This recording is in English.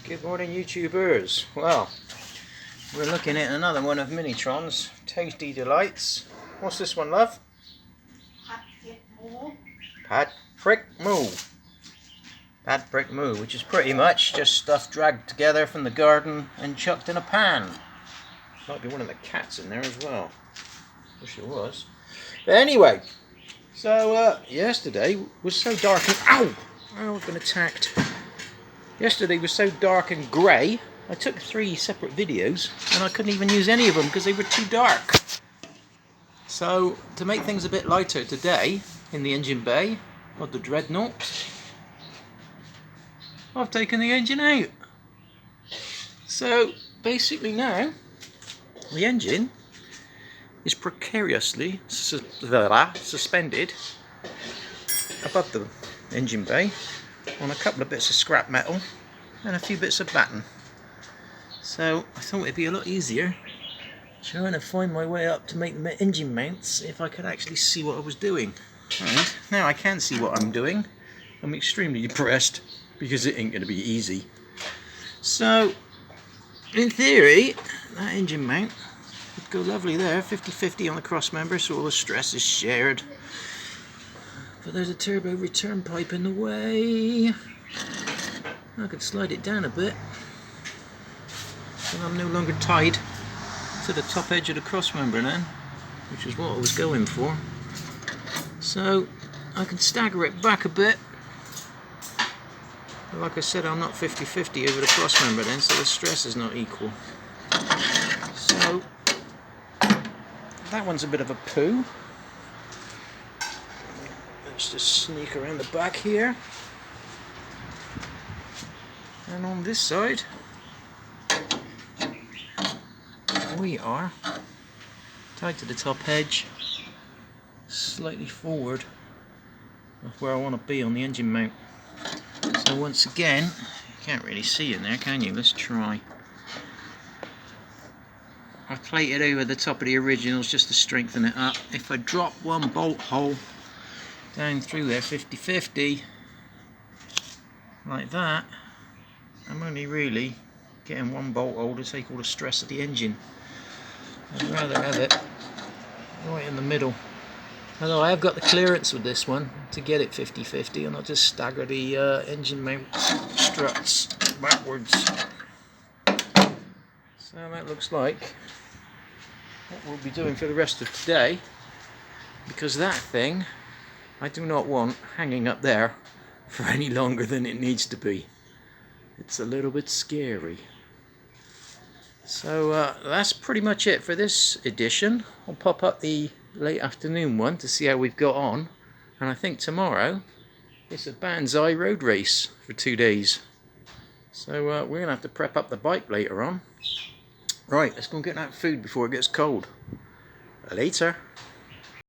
Good morning, YouTubers. Well, we're looking at another one of Minitron's tasty delights. What's this one, love? Pad prick moo. Pad prick moo, which is pretty much just stuff dragged together from the garden and chucked in a pan. Might be one of the cats in there as well. Wish it was. But anyway, so yesterday was so dark and ow! I've been attacked. Yesterday was so dark and grey, I took 3 separate videos and I couldn't even use any of them because they were too dark. So, to make things a bit lighter today, in the engine bay of the Dreadnought, I've taken the engine out. So, basically now, the engine is precariously suspended above the engine bay on a couple of bits of scrap metal and a few bits of batten. So I thought it'd be a lot easier trying to find my way up to make engine mounts if I could actually see what I was doing. And now I can see what I'm doing. I'm extremely depressed because it ain't going to be easy. So in theory that engine mount would go lovely there, 50-50 on the cross member, so all the stress is shared. But there's a turbo return pipe in the way. I could slide it down a bit, and I'm no longer tied to the top edge of the cross member then, which is what I was going for. So I can stagger it back a bit. But like I said, I'm not 50-50 over the cross member then, so the stress is not equal. So that one's a bit of a poo. Let's just sneak around the back here. And on this side, we are tied to the top edge, slightly forward of where I want to be on the engine mount. So once again, you can't really see in there, can you? Let's try. I've plated over the top of the originals just to strengthen it up. If I drop one bolt hole down through there 50-50 like that, I'm only really getting one bolt hole to take all the stress of the engine. I'd rather have it right in the middle. Although I have got the clearance with this one to get it 50-50, and I'll just stagger the engine mount struts backwards. So that looks like what we'll be doing for the rest of today, because that thing I do not want hanging up there for any longer than it needs to be. It's a little bit scary. So that's pretty much it for this edition. I'll pop up the late afternoon one to see how we've got on. And I think tomorrow it's a Banzai road race for 2 days. So we're going to have to prep up the bike later on. Right, let's go and get that food before it gets cold. Later.